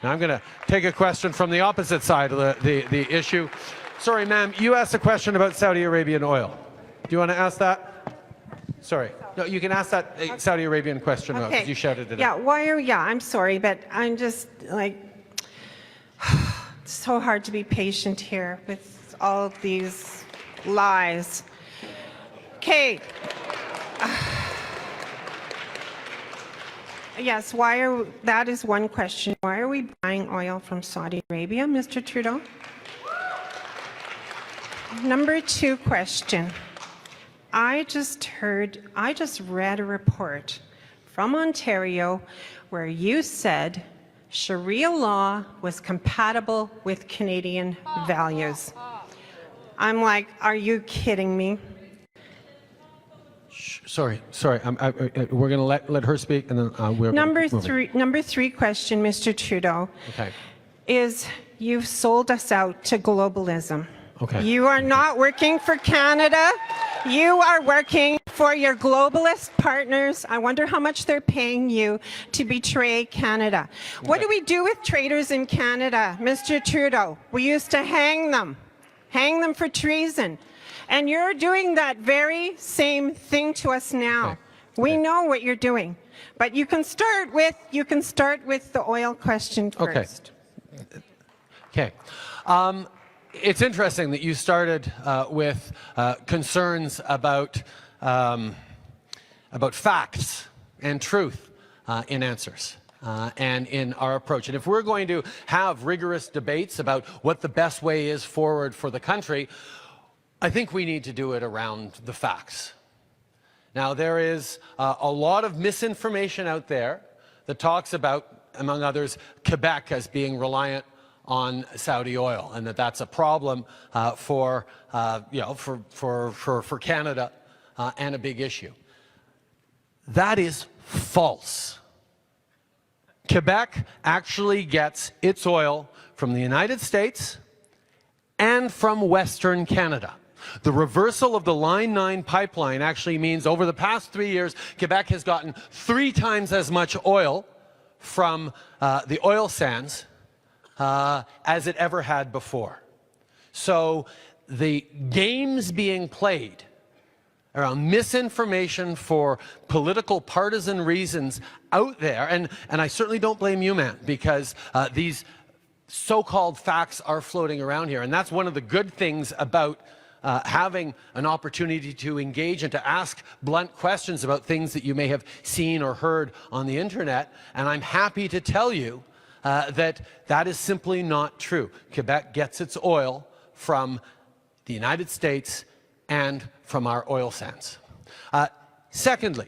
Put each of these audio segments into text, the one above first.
Now I'm going to take a question from the opposite side of the issue. Sorry, ma'am, you asked a question about Saudi Arabian oil. Do you want to ask that? Sorry. No, you can ask that Saudi Arabian question because you shouted it out. I'm sorry, but I'm just like, it's so hard to be patient here with all of these lies. Okay. Yes, that is one question. Why are we buying oil from Saudi Arabia, Mr. Trudeau? Number 2 question. I just read a report from Ontario where you said Sharia law was compatible with Canadian values. I'm like, are you kidding me? Sorry. We're going to let her speak, and then we're Number three question, Mr. Trudeau, is you've sold us out to globalism. Okay. You are not working for Canada. You are working for your globalist partners. I wonder how much they're paying you to betray Canada. Okay. What do we do with traitors in Canada, Mr. Trudeau? We used to hang them for treason. And you're doing that very same thing to us now. Okay. We know what you're doing. But you can start with the oil question first. Okay. It's interesting that you started with concerns about facts and truth in answers and in our approach. And if we're going to have rigorous debates about what the best way is forward for the country, I think we need to do it around the facts. Now, there is a lot of misinformation out there that talks about, among others, Quebec as being reliant on Saudi oil, and that's a problem for Canada and a big issue. That is false. Quebec actually gets its oil from the United States and from Western Canada. The reversal of the Line 9 pipeline actually means over the past 3 years, Quebec has gotten 3 times as much oil from the oil sands as it ever had before. So the games being played around misinformation for political partisan reasons out there, and I certainly don't blame you, man, because these so-called facts are floating around here, and that's one of the good things about having an opportunity to engage and to ask blunt questions about things that you may have seen or heard on the internet. And I'm happy to tell you that is simply not true. Quebec gets its oil from the United States and from our oil sands. Secondly,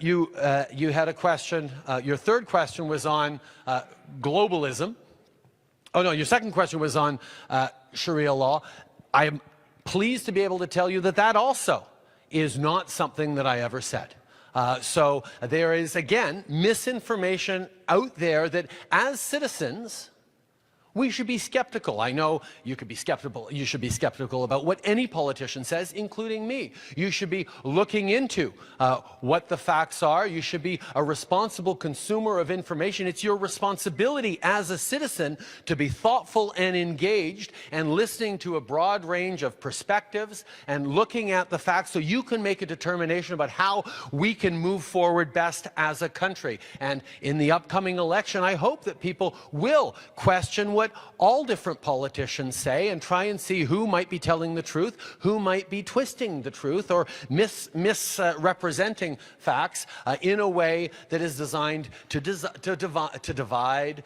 you had a question. Your third question was on globalism. Oh no, your second question was on Sharia law. I am pleased to be able to tell you that that also is not something that I ever said. So there is, again, misinformation out there that as citizens, we should be skeptical. I know you could be skeptical. You should be skeptical about what any politician says, including me. You should be looking into what the facts are. You should be a responsible consumer of information. It's your responsibility as a citizen to be thoughtful and engaged and listening to a broad range of perspectives and looking at the facts so you can make a determination about how we can move forward best as a country. And in the upcoming election, I hope that people will question what all different politicians say and try and see who might be telling the truth, who might be twisting the truth or misrepresenting facts in a way that is designed to divide,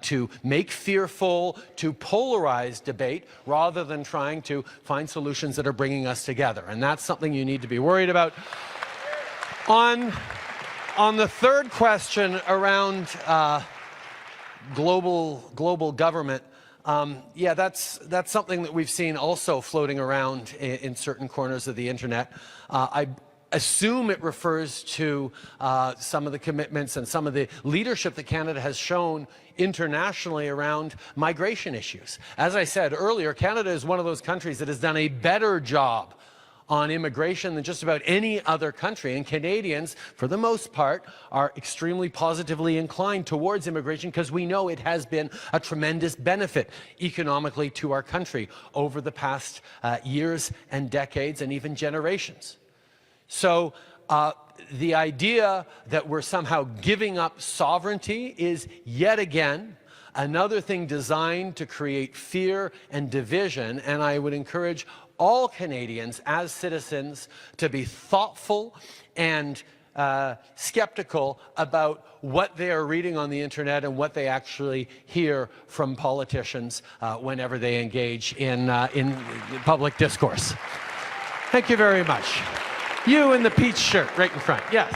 to make fearful, to polarize debate, rather than trying to find solutions that are bringing us together. And that's something you need to be worried about. On the third question around global government, yeah, that's something that we've seen also floating around in certain corners of the internet. I assume it refers to some of the commitments and some of the leadership that Canada has shown internationally around migration issues. As I said earlier, Canada is one of those countries that has done a better job on immigration than just about any other country. And Canadians, for the most part, are extremely positively inclined towards immigration because we know it has been a tremendous benefit economically to our country over the past years and decades and even generations. So the idea that we're somehow giving up sovereignty is yet again another thing designed to create fear and division, and I would encourage all Canadians as citizens to be thoughtful and skeptical about what they are reading on the internet and what they actually hear from politicians whenever they engage in public discourse. Thank you very much. You in the peach shirt right in front. Yes.